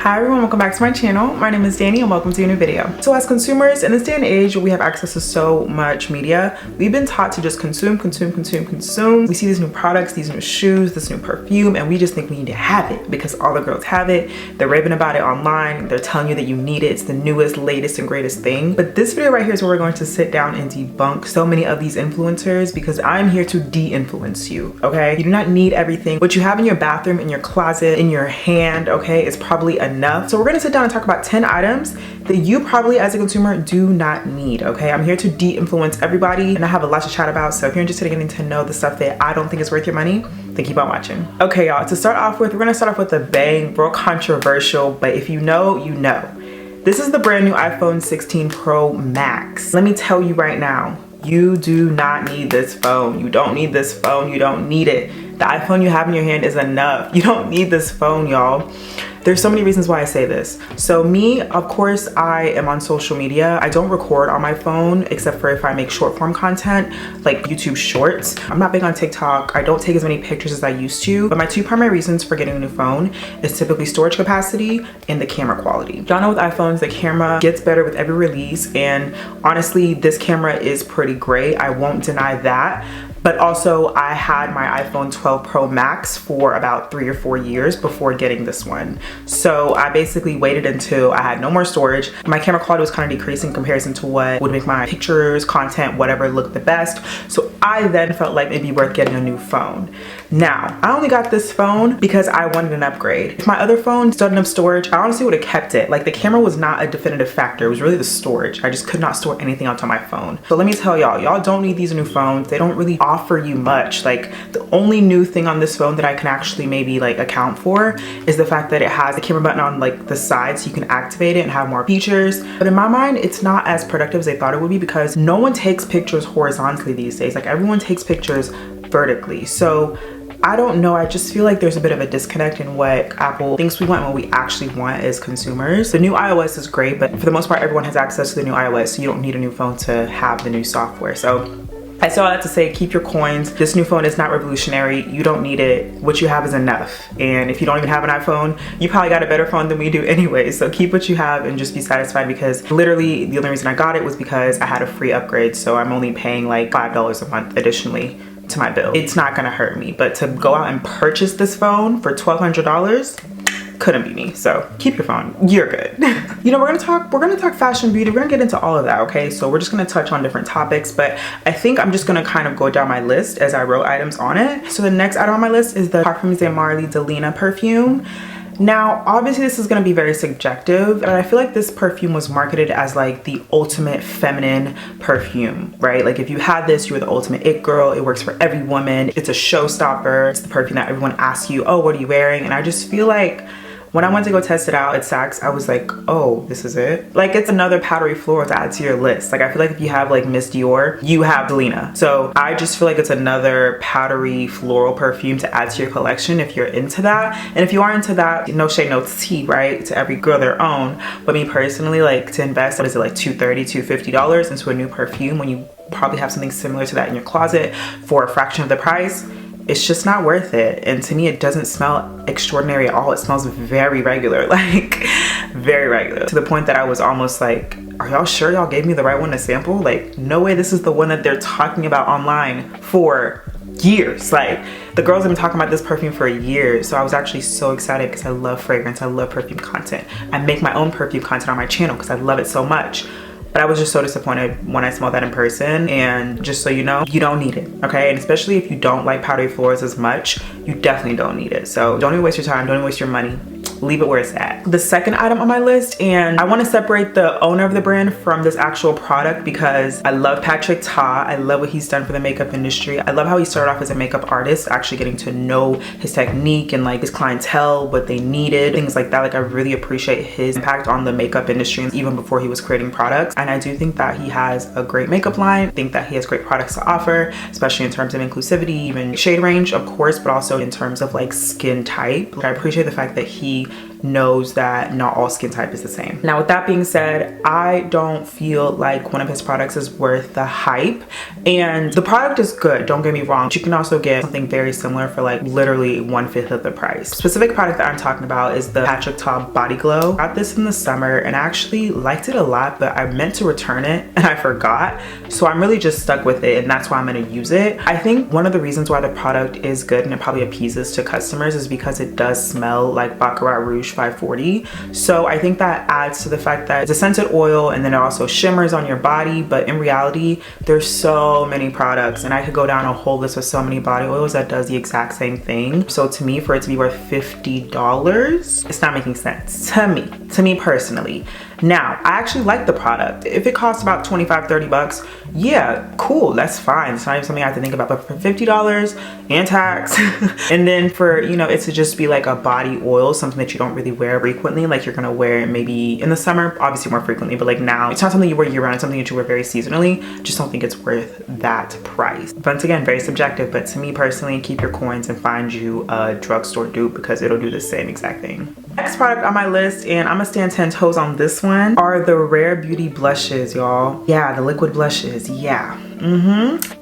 Hi everyone, welcome back to my channel. My name is Dani and welcome to a new video. So as consumers in this day and age, we have access to so much media. We've been taught to just consume. We see these new products, these new shoes, this new perfume, and we just think we need to have it because all the girls have it. They're raving about it online. They're telling you that you need it. It's the newest, latest, and greatest thing. But this video right here is where we're going to sit down and debunk so many of these influencers because I'm here to de-influence you, okay? You do not need everything. What you have in your bathroom, in your closet, in your hand, okay, is probably enough. So we're gonna sit down and talk about 10 items that you probably as a consumer do not need, okay? I'm here to de-influence everybody and I have a lot to chat about. So if you're interested in getting to know the stuff that I don't think is worth your money, then keep on watching. Okay, y'all, to start off with, we're gonna start off with a bang, real controversial, but if you know, you know. This is the brand new iPhone 16 Pro Max. Let me tell you right now, you do not need this phone. You don't need this phone, you don't need it. The iPhone you have in your hand is enough. You don't need this phone, y'all. There's so many reasons why I say this. So me, of course, I am on social media. I don't record on my phone except for if I make short form content like YouTube shorts. I'm not big on TikTok. I don't take as many pictures as I used to, but my two primary reasons for getting a new phone is typically storage capacity and the camera quality. Y'all know with iPhones, the camera gets better with every release, and honestly, this camera is pretty great. I won't deny that. But also I had my iPhone 12 Pro Max for about 3 or 4 years before getting this one. So I basically waited until I had no more storage. My camera quality was kind of decreasing in comparison to what would make my pictures, content, whatever look the best. So I then felt like it'd be worth getting a new phone. Now, I only got this phone because I wanted an upgrade. If my other phone still had enough storage, I honestly would have kept it. Like, the camera was not a definitive factor. It was really the storage. I just could not store anything onto my phone. So let me tell y'all, y'all don't need these new phones. They don't really offer you much. Like, the only new thing on this phone that I can actually maybe like account for is the fact that it has the camera button on like the side so you can activate it and have more features. But in my mind, it's not as productive as they thought it would be because no one takes pictures horizontally these days. Like, everyone takes pictures vertically. So I don't know, I just feel like there's a bit of a disconnect in what Apple thinks we want and what we actually want as consumers. The new iOS is great, but for the most part, everyone has access to the new iOS, so you don't need a new phone to have the new software. So I say all that to say, keep your coins. This new phone is not revolutionary. You don't need it. What you have is enough. And if you don't even have an iPhone, you probably got a better phone than we do anyway. So keep what you have and just be satisfied, because literally the only reason I got it was because I had a free upgrade. So I'm only paying like $5 a month additionally to my bill. It's not gonna hurt me, but to go out and purchase this phone for $1,200, couldn't be me. So keep your phone, you're good. You know, we're gonna talk fashion, beauty, we're gonna get into all of that, okay? So we're just gonna touch on different topics, but I think I'm just gonna kind of go down my list as I wrote items on it. So the next item on my list is the Parfums de Delina perfume. Now, obviously this is gonna be very subjective, but I feel like this perfume was marketed as like the ultimate feminine perfume, right? Like, if you had this, you were the ultimate it girl. It works for every woman. It's a showstopper. It's the perfume that everyone asks you, oh, what are you wearing? And I just feel like when I went to go test it out at Saks, I was like, oh, this is it? Like, it's another powdery floral to add to your list. Like, I feel like if you have like Miss Dior, you have Delina. So I just feel like it's another powdery floral perfume to add to your collection if you're into that. And if you are into that, no shade, no tea, right? To every girl their own. But me personally, like, to invest, what is it, like $230, $250 into a new perfume when you probably have something similar to that in your closet for a fraction of the price, it's just not worth it. And to me, it doesn't smell extraordinary at all. It smells very regular, like very regular, to the point that I was almost like, are y'all sure y'all gave me the right one to sample? Like, no way this is the one that they're talking about online for years. Like, the girls have been talking about this perfume for years. So I was actually so excited because I love fragrance, I love perfume content. I make my own perfume content on my channel because I love it so much. But I was just so disappointed when I smelled that in person. And just so you know, you don't need it, okay? And especially if you don't like powdery floors as much, you definitely don't need it. So don't even waste your time, don't even waste your money. Leave it where it's at. The second item on my list, and I want to separate the owner of the brand from this actual product because I love Patrick Ta. I love what he's done for the makeup industry. I love how he started off as a makeup artist, actually getting to know his technique and like his clientele, what they needed, things like that. Like, I really appreciate his impact on the makeup industry even before he was creating products. And I do think that he has a great makeup line. I think that he has great products to offer, especially in terms of inclusivity, even shade range, of course, but also in terms of like skin type. Like, I appreciate the fact that he knows that not all skin type is the same. Now with that being said, I don't feel like one of his products is worth the hype, and the product is good, don't get me wrong. But you can also get something very similar for like literally 1/5 of the price. Specific product that I'm talking about is the Patrick Ta Body Glow. I got this in the summer and I actually liked it a lot, but I meant to return it and I forgot, so I'm really just stuck with it, and that's why I'm going to use it. I think one of the reasons why the product is good and it probably appeases to customers is because it does smell like Baccarat Rouge 540. So I think that adds to the fact that it's a scented oil and then it also shimmers on your body, but in reality there's so many products, and I could go down a whole list of so many body oils that does the exact same thing. So to me, for it to be worth $50, it's not making sense to me personally. Now, I actually like the product. If it costs about 25, 30 bucks, yeah, cool, that's fine. It's not even something I have to think about, but for $50 and tax, and then for, you know, it to just be like a body oil, something that you don't really wear frequently, like you're gonna wear it maybe in the summer, obviously more frequently, but like now, it's not something you wear year round, it's something that you wear very seasonally. Just don't think it's worth that price. Once again, very subjective, but to me personally, keep your coins and find you a drugstore dupe because it'll do the same exact thing. Next product on my list, and I'm gonna stand 10 toes on this one, are the Rare Beauty blushes, y'all. Yeah, the liquid blushes, yeah.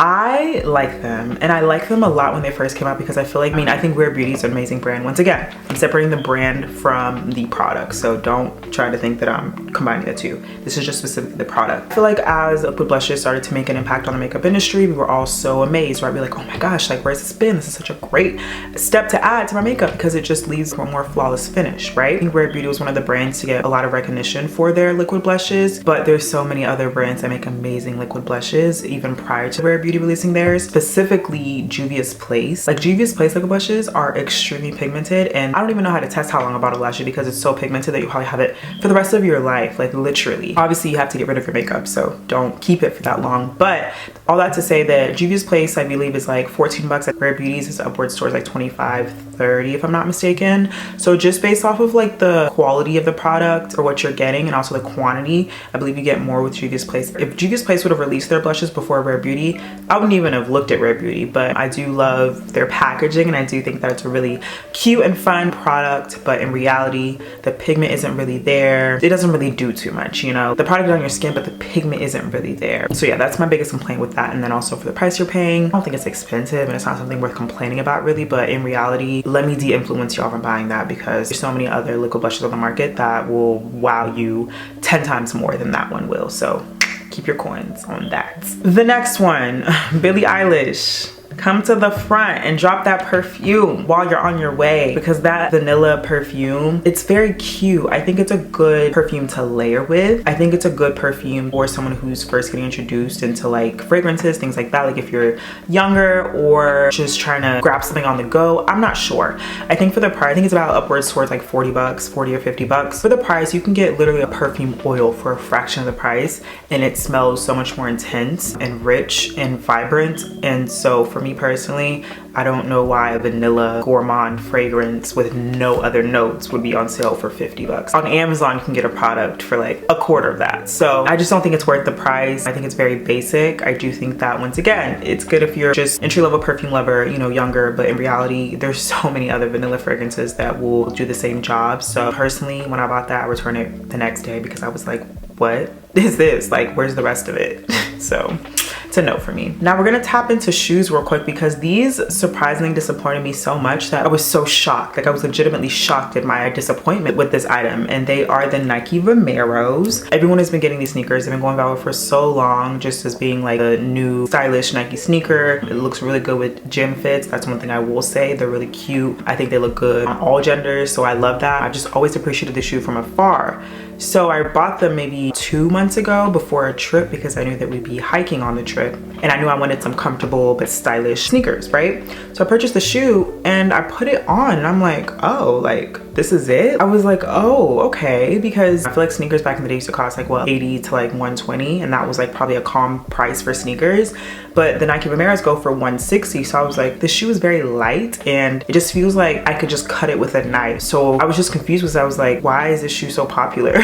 I like them, and I like them a lot when they first came out because I feel like, I think Rare Beauty is an amazing brand. Once again, I'm separating the brand from the product, so don't try to think that I'm combining the two. This is just specifically the product. I feel like as liquid blushes started to make an impact on the makeup industry, we were all so amazed, right? We're like, oh my gosh, like where's this been? This is such a great step to add to my makeup because it just leads to a more flawless finish, right? I think Rare Beauty was one of the brands to get a lot of recognition for their liquid blushes, but there's so many other brands that make amazing liquid blushes even prior to Rare Beauty releasing theirs, specifically Juvia's Place. Like Juvia's Place liquid blushes are extremely pigmented, and I don't even know how to test how long a bottle lasts you because it's so pigmented that you probably have it for the rest of your life, like literally. Obviously you have to get rid of your makeup, so don't keep it for that long, but all that to say that Juvia's Place I believe is like 14 bucks. At Rare Beauty's is upwards towards like 25, 30 if I'm not mistaken. So just based off of like the quality of the product or what you're getting and also the quantity, I believe you get more with Juvia's Place. If Juvia's Place would have released their blushes before Rare Beauty, I wouldn't even have looked at Rare Beauty, but I do love their packaging and I do think that it's a really cute and fun product, but in reality the pigment isn't really there. It doesn't really do too much, you know. The product is on your skin but the pigment isn't really there. So yeah, that's my biggest complaint with that. And then also for the price you're paying, I don't think it's expensive and it's not something worth complaining about really, but in reality, let me de-influence y'all from buying that because there's so many other liquid blushes on the market that will wow you 10 times more than that one will. So keep your coins on that. The next one, Billie Eilish. Come to the front and drop that perfume while you're on your way, because that vanilla perfume, it's very cute. I think it's a good perfume to layer with. I think it's a good perfume for someone who's first getting introduced into like fragrances, things like that. Like if you're younger or just trying to grab something on the go, I'm not sure. I think for the price, I think it's about upwards towards like 40 bucks, 40 or 50 bucks. For the price, you can get literally a perfume oil for a fraction of the price, and it smells so much more intense and rich and vibrant. And so for me personally, I don't know why a vanilla gourmand fragrance with no other notes would be on sale for 50 bucks. On Amazon, you can get a product for like a quarter of that. So I just don't think it's worth the price. I think it's very basic. I do think that once again, it's good if you're just entry-level perfume lover, you know, younger, but in reality, there's so many other vanilla fragrances that will do the same job. So personally, when I bought that, I returned it the next day because I was like, what is this? Like, where's the rest of it? So it's a no for me. Now we're gonna tap into shoes real quick because these surprisingly disappointed me so much that I was so shocked. Like I was legitimately shocked at my disappointment with this item, and they are the Nike Vomeros. Everyone has been getting these sneakers. They've been going viral for so long just as being like a new stylish Nike sneaker. It looks really good with gym fits. That's one thing I will say. They're really cute. I think they look good on all genders, so I love that. I've just always appreciated the shoe from afar. So I bought them maybe 2 months ago before a trip because I knew that we'd be hiking on the trip, and I knew I wanted some comfortable but stylish sneakers, right? So I purchased the shoe and I put it on and I'm like, oh, like this is it? I was like, oh, okay, because I feel like sneakers back in the day used to cost like what, 80 to like 120, and that was like probably a calm price for sneakers. But the Nike Vomeros go for 160, so I was like, this shoe is very light and it just feels like I could just cut it with a knife. So I was just confused because I was like, why is this shoe so popular?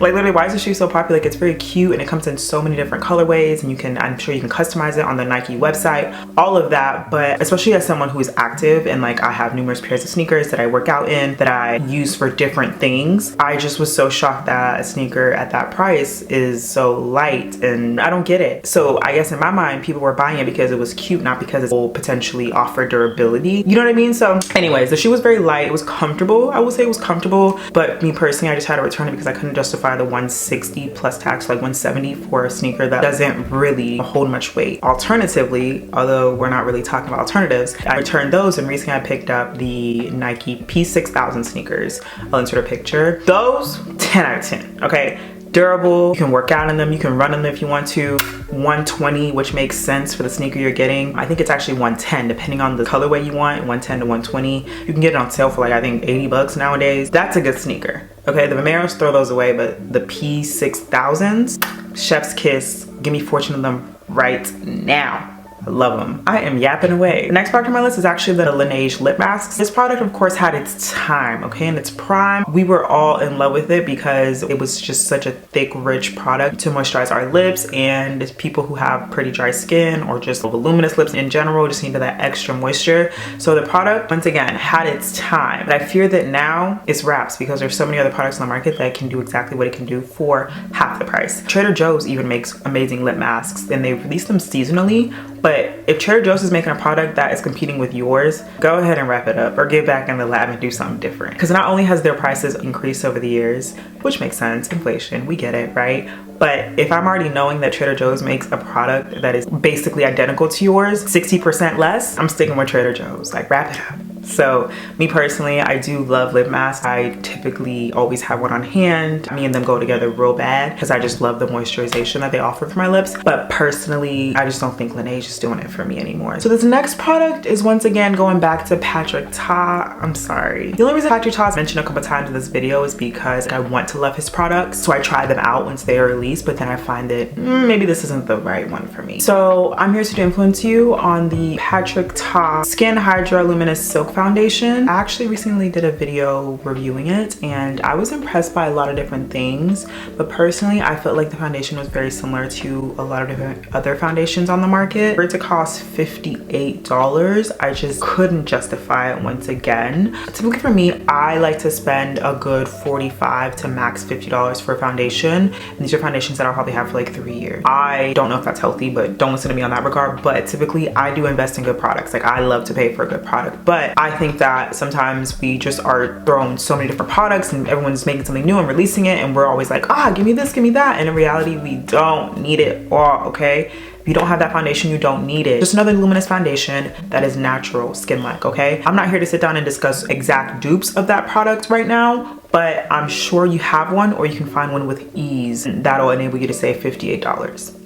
Like literally, why is this shoe so popular? Like it's very cute and it comes in so many different colorways, and I'm sure you can customize it on the Nike website, all of that. But especially as someone who is active and like I have numerous pairs of sneakers that I work out in, that I use for different things, I just was so shocked that a sneaker at that price is so light, and I don't get it. So I guess in my mind, people were buying it because it was cute, not because it will potentially offer durability. You know what I mean? So anyways, the shoe was very light. It was comfortable. I would say it was comfortable, but me personally, I just had to return it because I couldn't justify the 160 plus tax, like 170 for a sneaker that doesn't really hold much weight. Alternatively, although we're not really talking about alternatives, I returned those, and recently I picked up the Nike P6000 sneakers. I'll insert a picture. Those, 10 out of 10, okay? Durable, you can work out in them, you can run in them if you want to. 120, which makes sense for the sneaker you're getting. I think it's actually 110 depending on the colorway you want. 110 to 120. You can get it on sale for like I think 80 bucks nowadays. That's a good sneaker. Okay, the Vomeros, throw those away, but the P6000s, chef's kiss. Give me fortune of them right now. I love them. I am yapping away. The next product on my list is actually the Laneige lip masks. This product, of course, had its time, okay, in its prime. We were all in love with it because it was just such a thick, rich product to moisturize our lips, and people who have pretty dry skin or just voluminous lips in general just needed that extra moisture. So the product, once again, had its time. But I fear that now it's wraps because there's so many other products on the market that can do exactly what it can do for half the price. Trader Joe's even makes amazing lip masks, and they release them seasonally. But if Trader Joe's is making a product that is competing with yours, go ahead and wrap it up or get back in the lab and do something different. Because not only has their prices increased over the years, which makes sense, inflation, we get it, right? But if I'm already knowing that Trader Joe's makes a product that is basically identical to yours, 60% less, I'm sticking with Trader Joe's. Like, wrap it up. So me personally, I do love lip masks. I typically always have one on hand. Me and them go together real bad because I just love the moisturization that they offer for my lips. But personally, I just don't think Laneige is doing it for me anymore. So this next product is once again going back to Patrick Ta. I'm sorry. The only reason Patrick Ta is mentioned a couple times in this video is because I want to love his products. So I try them out once they are released, but then I find that maybe this isn't the right one for me. So I'm here to influence you on the Patrick Ta Skin Hydra Luminous Silk Foundation. I actually recently did a video reviewing it, and I was impressed by a lot of different things, but personally I felt like the foundation was very similar to a lot of different other foundations on the market. For it to cost $58, I just couldn't justify it once again. Typically for me, I like to spend a good $45 to max $50 for a foundation, and these are foundations that I'll probably have for like 3 years. I don't know if that's healthy, but don't listen to me on that regard, but typically I do invest in good products. Like, I love to pay for a good product, but I think that sometimes we just are thrown so many different products and everyone's making something new and releasing it, and we're always like, give me this, give me that, and in reality we don't need it all, okay? If you don't have that foundation, you don't need it. Just another luminous foundation that is natural skin-like, okay? I'm not here to sit down and discuss exact dupes of that product right now, but I'm sure you have one, or you can find one with ease. That'll enable you to save $58.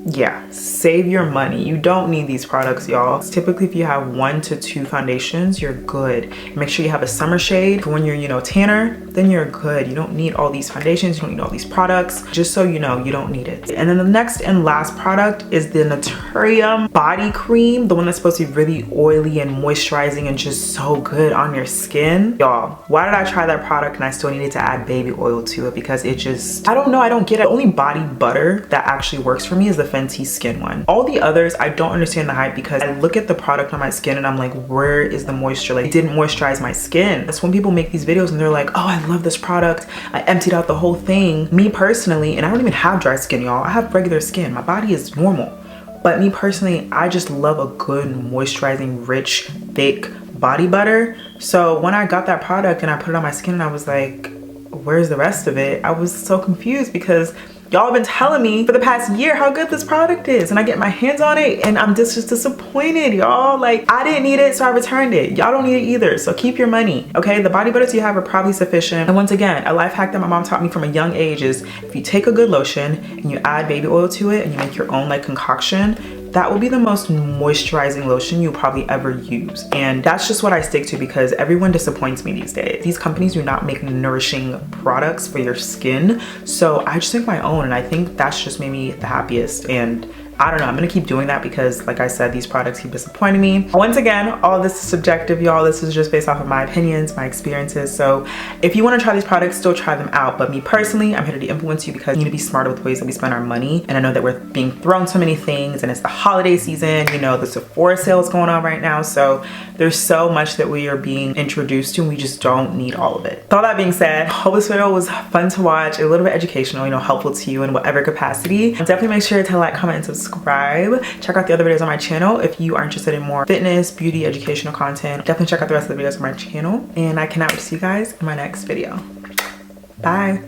Yeah, save your money. You don't need these products, y'all. Typically, if you have 1 to 2 foundations, you're good. Make sure you have a summer shade for when you're, tanner, then you're good. You don't need all these foundations, you don't need all these products. Just so you know, you don't need it. And then the next and last product is the Naturium body cream, the one that's supposed to be really oily and moisturizing and just so good on your skin. Y'all, why did I try that product and I still needed to add baby oil to it? Because it just, I don't know, I don't get it. The only body butter that actually works for me is the Fenty Skin one. All the others, I don't understand the hype because I look at the product on my skin and I'm like, where is the moisture? Like, it didn't moisturize my skin. That's when people make these videos and they're like, oh, I love this product, I emptied out the whole thing. Me personally, and I don't even have dry skin, y'all. I have regular skin. My body is normal. But me personally, I just love a good moisturizing, rich, thick body butter. So when I got that product and I put it on my skin and I was like, where's the rest of it? I was so confused because y'all have been telling me for the past year how good this product is, and I get my hands on it and I'm just disappointed, y'all. Like, I didn't need it, so I returned it. Y'all don't need it either, so keep your money, okay? The body butters you have are probably sufficient. And once again, a life hack that my mom taught me from a young age is if you take a good lotion and you add baby oil to it and you make your own like concoction, that will be the most moisturizing lotion you'll probably ever use. And that's just what I stick to because everyone disappoints me these days. These companies do not make nourishing products for your skin. So I just make my own, and I think that's just made me the happiest. And I don't know, I'm gonna keep doing that because like I said, these products keep disappointing me. Once again, all this is subjective, y'all. This is just based off of my opinions, my experiences. So if you want to try these products, still try them out. But me personally, I'm here to de-influence you because we need to be smarter with ways that we spend our money. And I know that we're being thrown so many things, and it's the holiday season, you know, the Sephora sale is going on right now. So there's so much that we are being introduced to, and we just don't need all of it. With all that being said, hope this video was fun to watch, a little bit educational, you know, helpful to you in whatever capacity. And definitely make sure to like, comment, and subscribe. Check out the other videos on my channel if you are interested in more fitness, beauty, educational content. Definitely check out the rest of the videos on my channel, and I cannot wait to see you guys in my next video. Bye.